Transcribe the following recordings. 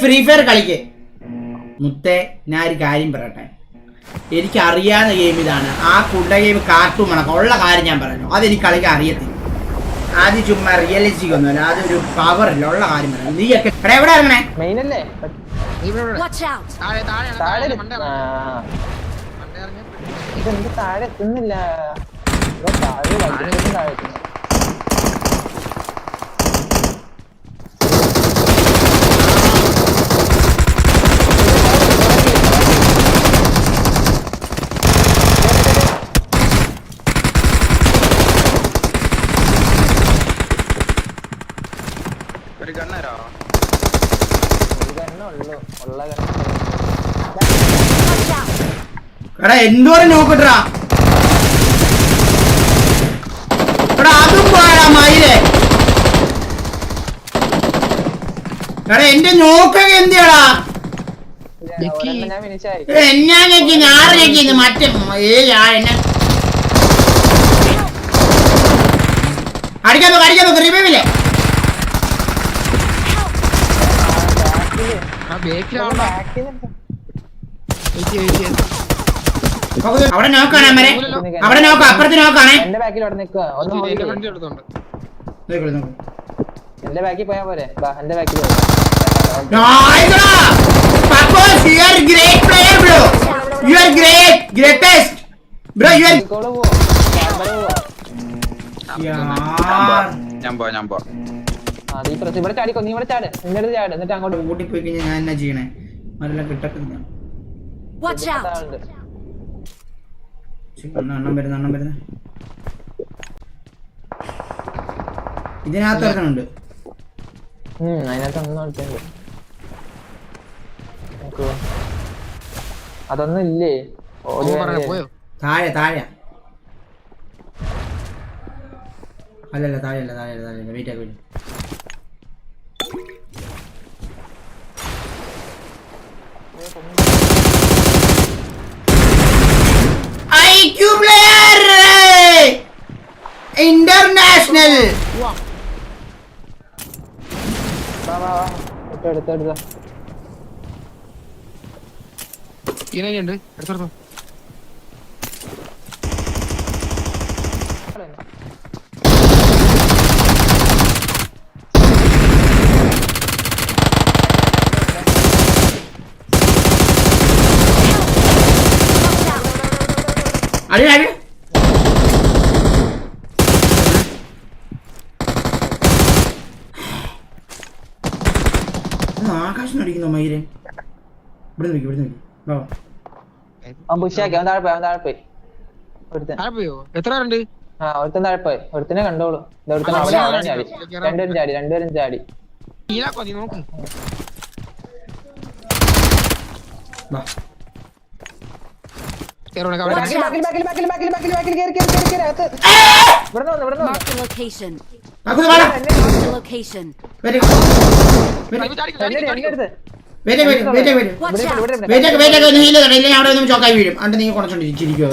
Free fire കളിക്ക് മുത്തേ. ഞാൻ ഒരു കാര്യം പറയട്ടെ, എനിക്ക് അറിയാവുന്ന ഗെയിം ഇതാണ്. ആ കുണ്ട ഗെയിം കാർട്ടൂൺ കണക്കാം ഉള്ള കാര്യം ഞാൻ പറഞ്ഞു. അതെനിക്ക് കളിക്കാൻ അറിയത്തില്ല. ആദ്യം ചുമ്മാ റിയലിസ്റ്റിക് ഒന്നുമല്ല, അതൊരു പവർ ഇല്ല ഉള്ള കാര്യം പറഞ്ഞു. നീയൊക്കെ എവിടെ ഇറങ്ങണേ? താഴെ എത്തുന്നില്ല. എടാ എന്തോരം നോക്കട്ടാ, എടാ അതും പോയാ മയിലേ. എടാ എന്റെ നോക്കൊക്കെ എന്തിയാടാ? എന്നാ ഞെക്കി ഞാറ് ഞെക്കിന്ന് മറ്റേ എന്നെ അടിക്കാൻ നോക്ക്, അടിക്കാൻ നോക്ക്. റിവൈവില്ലേ? അവിടെ നോക്കാണേ മരെ, അവിടെ നോക്ക, അപ്പുറത്ത് നോക്കാണേ. എന്റെ ബാക്കിൽ അവിടെ നിൽക്കുക. എന്റെ ബാക്കിൽ പോയാ പോരെ? എന്റെ ബാക്കിൽ ഇവിടെ ചാടിക്കോ. നീ ഇവിടെ ചാട്, നിന്റെ അടുത്ത് ചാട്, എന്നിട്ട് അങ്ങോട്ട് കൂട്ടി പോയി കഴിഞ്ഞാൽ ഞാൻ എന്നാ ചെയ്യണേ? നല്ല കിട്ടത്തില്ല. എണ്ണം വരുന്ന ഇതിനകത്ത് ഇറക്കണുണ്ട്. അതിനകത്ത് ഒന്നും അടുത്തുണ്ട്. അതൊന്നും ഇല്ലേ? താഴെ താഴെ അല്ലല്ല, താഴെയല്ല താഴെയല്ല താഴെയല്ല. വെയിറ്റ് ആക്കി IQ player international. എടുത്തോ. അടി ആകാശം അടിക്കുന്നു മയില്. ഇവിടെ നോക്കി. താഴെ പോയി. എത്ര ഉണ്ട്? ഒരുത്തൻ താഴെ പോയി. ഒരുത്തനെ കണ്ടോളൂ. രണ്ടുപേരും ചാടി. നോക്ക്. ചോക്കായി വീഴും. അണ്ട് നീ കുറച്ചോണ്ടിരിക്കുവോ?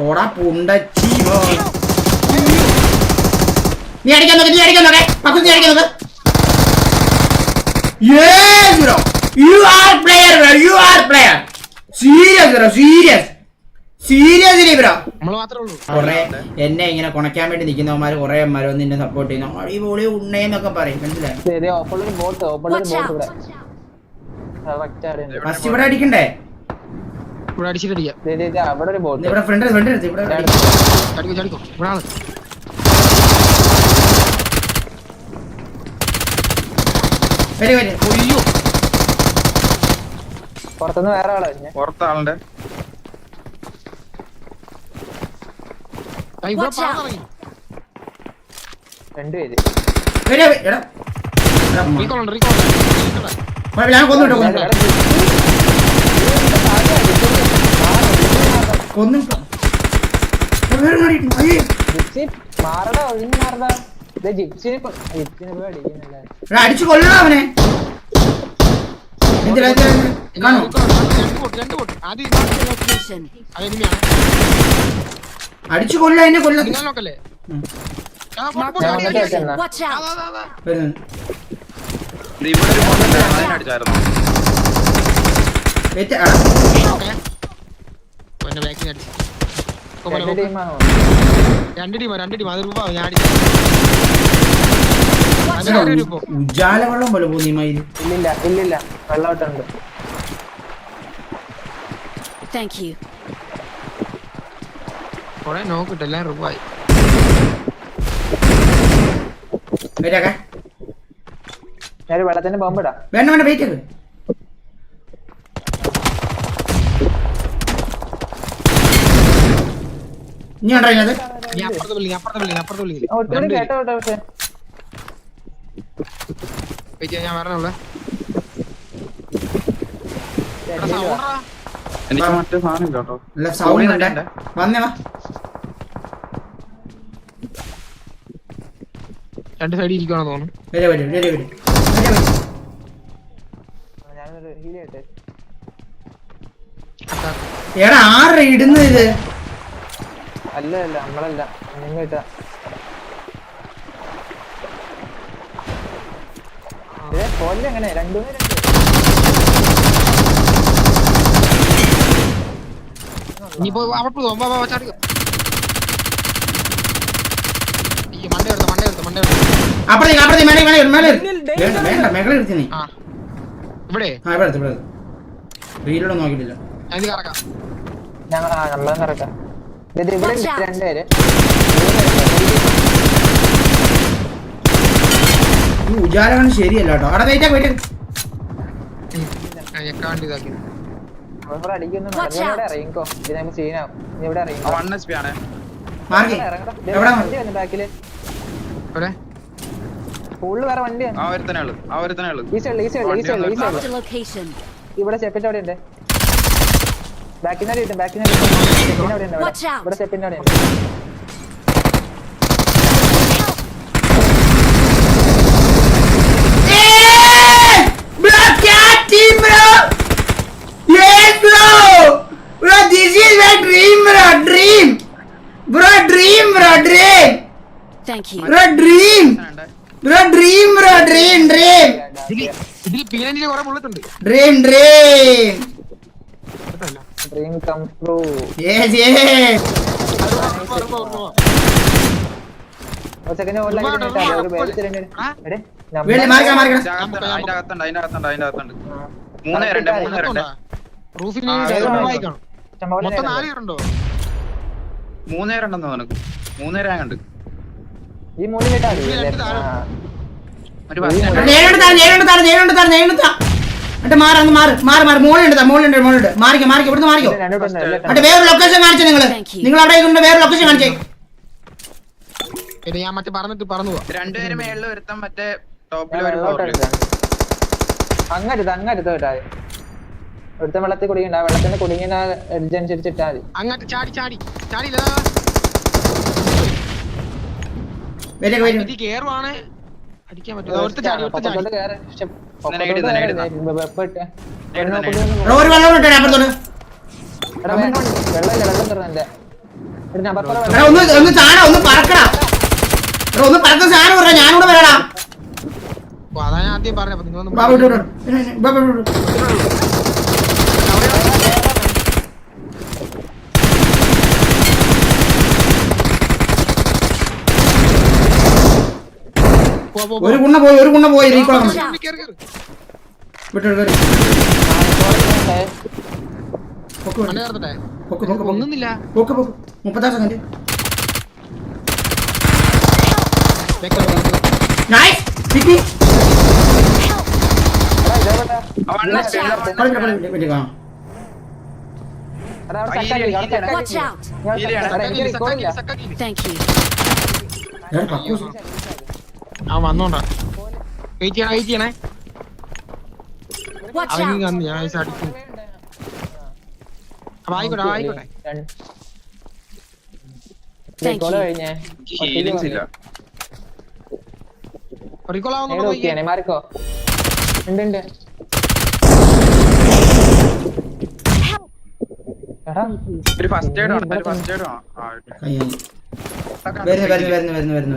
ഓടാ പുണ്ടച്ചി. നീ അടിക്കാൻ നോക്കെ. പക്കത്ത് നീ അടിക്കാൻ നോക്ക്. Yes bro, you are player bro, you are player. Serious bro, seriously bro. കൊറേ എന്നെ ഇങ്ങനെ കൊണക്കാൻ വേണ്ടി നിൽക്കുന്നവന്മാര് കൊറേ അമ്മമാര് വന്ന് എന്നെ സപ്പോർട്ട് ചെയ്യുന്നു. അടിപൊളി ഉണ്ണേന്നൊക്കെ പറയും, മനസ്സിലായി? ഫസ്റ്റ് ഇവിടെ അടിക്കണ്ടേ? ഇവിടെ ഫ്രണ്ട് പുറത്തുനിന്ന് വേറെ ആളെ പുറത്താളുണ്ട്. രണ്ടുപേര് മാറടാ, ഒഴിഞ്ഞ് മാറടാ. ജിപ്സിനെ പോയി അടിക്കുന്നില്ല. അടിച്ചു കൊല്ലണം അവനെ. അടിച്ചു കൊല്ല, എന്നെ കൊല്ല. ഞാൻ വന്നിട്ട് വെച്ചെന്നാ. Watch out! വരുന്നു. ഇവിടെ ഒരു മോനുണ്ട്, അവനെ അടിച്ചായിരുന്നു. വെയിറ്റ് രണ്ട് ടീമാണോ? രണ്ട് ടീം അത് രൂപ ഞാൻ ഉജാല വെള്ളം പോലെ പോകുന്നു ഈ മയില്. ഇല്ലില്ല വെള്ളോട്ടുണ്ട്. Thank you. കൊറേ നോക്കിട്ട് എല്ലാം രൂപയായി. വെയിറ്റ് ആക്കാൻ ഞാനൊരു വെള്ളത്തിന്റെ ബോംബിടാ. വേണ്ട വെയിറ്റ് ആക്ക്. ഇനി ഉണ്ടോ ഇതിനകത്ത്? ഞാൻ അപ്പുറത്ത് വിളി ഒട്ടുകൂടി കേട്ടോ പക്ഷെ ഞാൻ പറഞ്ഞോളെ എനിക്ക് മറ്റേ സാധനം ഇല്ല കേട്ടോ. നല്ല സൗണ്ട് ഉണ്ട്. വന്നേ വാ. രണ്ട് സൈഡിൽ ഇരിക്കണമെന്ന് തോന്നുന്നു. വരെ ഞാനൊരു ഹീൽ ചെയ്യട്ടെ. എടാ ആറ് ഇടുന്നത് ഇത്? അല്ല നമ്മളല്ല നിങ്ങ ഫോണിൽ എങ്ങനെ രണ്ടുമേ ഇനിയിപ്പോ അവിടെ പോകുമ്പോ ചാടി മണ്ട എടുത്ത് അപ്പുറത്തേക്ക് വേണ്ട മേഖല എടുത്ത് നീ. ഇവിടെ ഇവിടെ എടുത്ത് റീലോടെ നോക്കിയിട്ടില്ല. ഇത് കറക്കാം. നമ്മളും കറക്കാം. ഇവിടെ രണ്ടുപേര് ഈ ഉജാല ശരിയല്ല കേട്ടോ. അവിടെ വെയിറ്റ് ഇതാക്കി അടിക്കുന്നു. ഇറങ്ങിക്കോ ഇത് നമുക്ക് ചെയ്യാനാവും. ഇവിടെ ഇറങ്ങിക്കോ. 1 HP ആണ്. മാർഗി എവിടെ വണ്ടി വന്നു ബാക്കില്. ഇവിടെ ഫുള്ള് വേറെ വണ്ടി ആ ഒരുത്തനേ ഉള്ളു. ഈ സൈഡിൽ Marked a location. ഇവിടെ സ്റ്റെപ്പിന്റെ അവിടെ ഉണ്ട്. ബാക്കിന്റെ കിട്ടും അവിടെ ഉണ്ട്. Watch out. ഇവിടെ സ്റ്റെപ്പിന്റെ അവിടെ ഉണ്ട്. Thank you. ഇതിൽ പീനഞ്ചിൽ കുറെ ബുള്ളറ്റുണ്ട്. Dream come true. സെക്കൻഡ് ഒരു അതിന്റെ അകത്തുണ്ട്. 3 റൂഫിൽ വായിക്കണം. മൊത്തം 4 പേരുണ്ടോ? 3 പേരുണ്ടെന്ന് തോന്നുന്നു. 3 പേരെ കണ്ട്. ഈ മൂന്ന് കേട്ടാ ഒരു മോളുണ്ട് മാറിക്കോ ഇവിടുന്ന് മാറിക്കോ. വേറൊരു ലൊക്കേഷൻ കാണിച്ചോ നിങ്ങൾ അവിടെ വേറെ ലൊക്കേഷൻ കാണിച്ചേ. ഞാൻ മറ്റേ പറഞ്ഞിട്ട് പറഞ്ഞു പോവാ. 2 പേര് മേളിൽ ഒരുത്തം മറ്റേ ടോപ്പിൽ അങ്ങരുത് കേട്ടാ. ഒരുത്തൻ വെള്ളത്തിൽ കുടുങ്ങിണ്ട. വെള്ളത്തിന്റെ കുടുങ്ങിയ എഡ്ജ് അനുസരിച്ചിട്ടാ മതി. അങ്ങോട്ട് ചാടി കേറുവാണ് അടിക്കാൻ പറ്റും. ഞാനൂടെ വരാടാ. അതാ ഞാൻ ആദ്യം പറഞ്ഞ ഒരു കുണ്ണ പോയി റീകോളം ഒന്നുമില്ല. 36 second. Watch out. Thank you. ആ വന്നോണ്ടാ വെയിറ്റ് ചെയ്യണേ. Watch അവന് out. ഞാൻ അടിക്കും. ആയിക്കോട്ടെ. Thank you. ഹീലിങ്സ് ഇല്ല. റീകോൾ ആവുന്നുണ്ടോ? മാറിക്കോ. ഉണ്ട് ഒരു ഫസ്റ്റ് എയ്ഡ് ആണ്. വരുന്നു.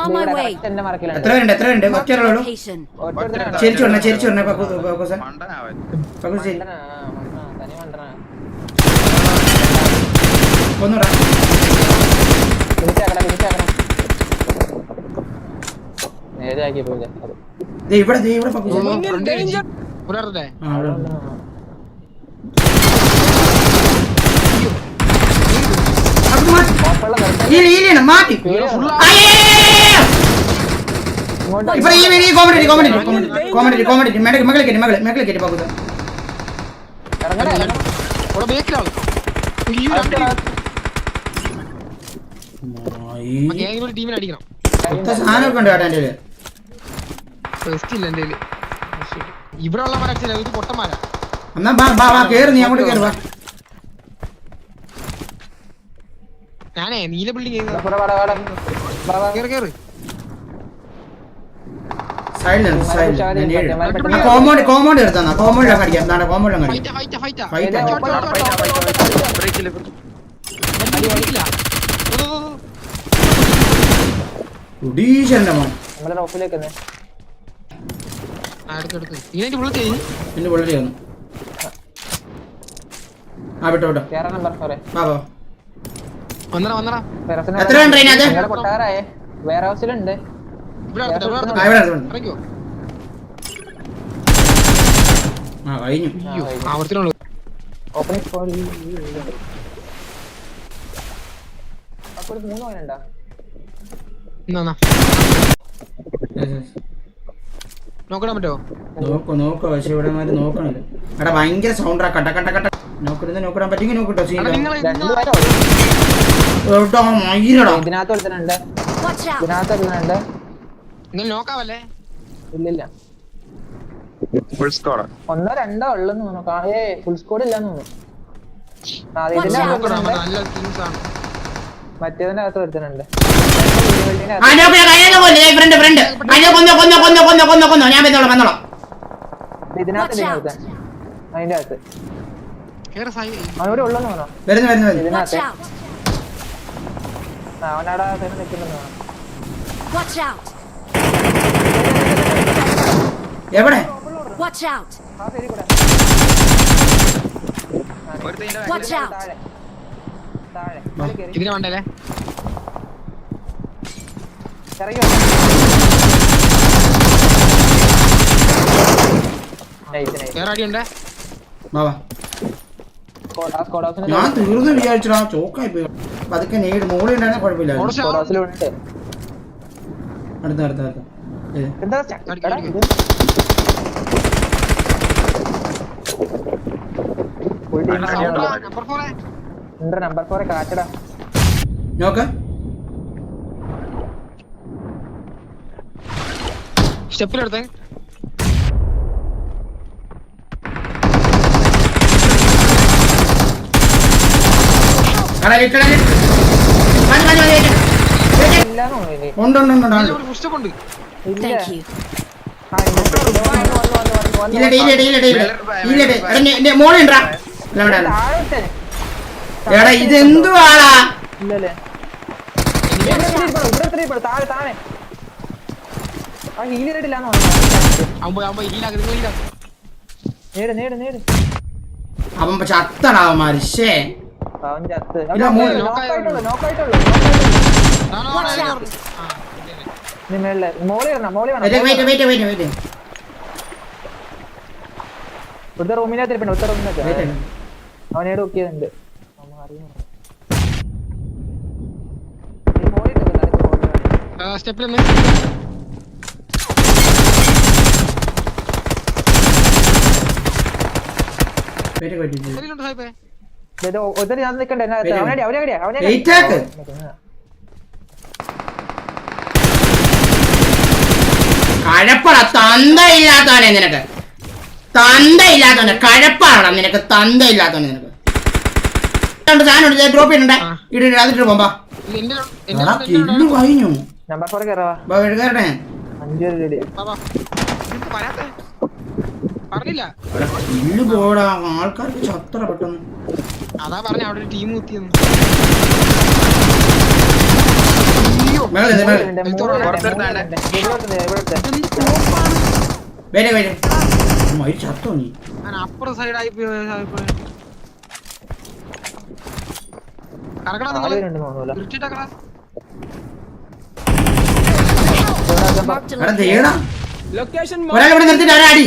On my way. എന്റെ മറക്കിലുണ്ട് എത്ര പേരുണ്ട് Marked a ഒറ്റയുള്ളൂ. location. ചെരിച്ചു വിടണേ പക്കൂസ മണ്ടനാവൻ. പക്കൂസ് ശരി തനി മണ്ടനാ ഒന്നുകൂടാ. പിടിച്ചാക്കണം നേരെയാക്കി പോയില്ല ദേ ഇവിടെ പക്കൂസ. പുലർത്തെ ആ അവിടെ ഉണ്ട്. അത് മാറ്റി. ഈലിയാണ് മാറ്റി. അയ്യോ! ഇവിടെ ഈ കോമഡി മേഖല കയറ്റി പക്കൂസ. ഇവിടെ ബേക്കിലാണ് ഗ്യാങ്ങിൽ ഒരു ടീമിനെ അടിക്കണം. സാധനമൊക്കെ ഉണ്ട് കേട്ടോ എൻ്റെ ഫസ്റ്റ് ഇല്ല എന്റെ ഇവിടെ ഉള്ള മരച്ചില്ല ഇത് പൊട്ടന്മാരാ. എന്നാ ബാ കേറ് നീ അങ്ങോട്ട് കേറ് വാ. ഞാനേ നീല ബിൽഡിംഗ് കേറ് സൈഡിലാണ് കോമ്പൗണ്ട് എടുത്താ കോമ്പൗണ്ടിലൊക്കെ അടിക്കാം. എന്താണ് കോമ്പൗണ്ടിലൊക്കെ അടിക്കാം. ഫൈറ്റാ ബ്രേക്കില് ഉടീശന്റെ മോൻ നമ്മളെ റോഫിലേക്ക് ഇതിന്റെ ഉള്ളിൽ ചെയ്യും. എന്റെ പുള്ളി വന്നു. ആ വിട്ടോ കേറാൻ നമ്പർ 4 വാ വന്നടാ എത്ര ഉണ്ട് അതിനകത്ത്? പൊട്ടാറായേ വെയർ ഹൗസിലുണ്ട് ഇവിടെ ആ ഇവിടെ അടുത്തുണ്ട്. ഇറങ്ങിയോ ആ കഴിഞ്ഞു. അയ്യോ ആവർത്തിനുള്ളൂ. ഓപ്പണിംഗ് ഫോർ അപ്പോൾ 3 പോയിന്റുണ്ടോ എന്നാ നോക്കണം പറ്റോ? നോക്കോ പക്ഷെ ഇവിടെ മാതിരി നോക്കണില്ല. എടാ ഭയങ്കര സൗണ്ടാ കട്ട നോക്കിടാൻ പറ്റുമെങ്കിൽ നോക്കിട്ടോ. ഇതിനകത്ത് ഒരുത്തനുണ്ട് Watch out. ഇതിനകത്ത് ഒരുത്തനുണ്ട് നിങ്ങൾ നോക്കാവല്ലേ? ഇല്ലില്ല ഫുൾ സ്കോഡ്. 1-2 ഉള്ളെന്ന് തോന്നുന്നു. ഫുൾ സ്കോഡ് ഇല്ലെന്ന് തോന്നുന്നു. Watch out. നല്ല ടീംസ് ആണ്. മറ്റേതിന്റെ അകത്ത് ഒരുത്തനുണ്ട് ഞാൻ വന്നോളാം. ഇതിനകത്ത് അതിന്റെ അകത്ത് കേറ് സായി. അവനോട് ഉള്ളെന്ന് തോന്നോ വരുന്നു Watch ഇതിനകത്ത് out. അവനവിടെ നിൽക്കുന്നെന്ന് തോന്നണം. Watch out. എവിടെ Watch out. ആ ശരി കൂടെ Watch out. താഴെ ഇതിനെ വേണ്ടല്ലേ? ഇറങ്ങി വേറെ അടിയുണ്ടേ? ബാബാ ഞാൻ തീർന്നു വിചാരിച്ചടാ. ചോക്കായി പോയി. പതുക്കെ നേട് മോളി ഉണ്ടായിരുന്ന കുഴപ്പമില്ല. സ്കോഡാസിലുണ്ട് അടുത്ത എന്താ എടാ, ഇത് full team sound ആ. നമ്പർ 4 ഉണ്ട് നമ്പർ 4 കാറ്റടാ നോക്ക്. സ്റ്റെപ്പിലെടുത്തേ. ഇല്ലാന്ന് തോന്നുന്നു ഇനി. ഉണ്ട് ഒരു പുഷപ്പ് ഉണ്ട്. ഇല്ല. Thank you. ആ, ഉണ്ട്. വന്നു. മോളുണ്ടാ താഴെ ഒരുത്തൻ. എടാ ഇതെന്തുവാടാ? ഇല്ലല്ലേ ഇവിടെ ഇരിപ്പുണ്ട്. താഴെ ആ ഹീൽ ചെയ്തിട്ടില്ലാന്ന് തോന്നുന്നു. ആവുമ്പോ ഹീലാക്കി നേട് അവൻ ചത്തടാവന്മാര്. ശേ അവൻ ചത്ത്. ഇല്ല, മോള് നോക്കായിട്ടുള്ളൂ. നീ മേളില് മോളി വേണം വെയിറ്റ് ഇവിടുത്തെ റൂമിനകത്ത് ഇരിപ്പുണ്ട്. ഇവിടുത്തെ റൂമിനകത്ത് അവനേട് ബുക്ക് ചെയ്തിട്ടുണ്ട്. സ്റ്റെപ്പിൽ ഒത്തിരി ഞാൻ നിൽക്കണ്ടേ വെയിറ്റ് ആക്ക്. കഴപ്പട തന്തയില്ലാത്തവനെ നിനക്ക്. തന്തയില്ലാത്തവനെ കഴപ്പാടാ നിനക്ക്. തന്തയില്ലാത്തവനെ നിനക്ക്. സാധനം ഡ്രോപ്പ് ചെയ്യണ്ടേ? ഇട അതിട്ട് പോകാ. കില്ല് കഴിഞ്ഞു. നമ്പർ 4 കയറാ കയറണേ. 5 റെഡി. പറഞ്ഞില്ല കില്ല് പോടാ. ആൾക്കാർക്ക് ചത്ര പെട്ടെന്ന്. അതാ പറഞ്ഞ അവിടെ ഒരു ടീം കുത്തിയെന്ന്. മേളിൽ മൂന്ന് മേളിൽ പേരുണ്ട്, മൂന്ന് പേരുണ്ട്, പുറത്തെടുത്താണ്. മൂന്ന് പേരുണ്ട്. ഇവിടുത്തെ. വേരെ വേരെ ഒരു ചത്തോ നീ ഞാൻ അപ്പുറം സൈഡായി പോയി കറക്കടാ നാല് നിങ്ങള് പേരുണ്ട് തോന്നുന്നു. ഇരുട്ടിട്ടേക്കടാ. Marked a എടാ location. ദേടാ ഒരാൾ ഇവിടെ നിർത്തിട്ട് ഒരാടി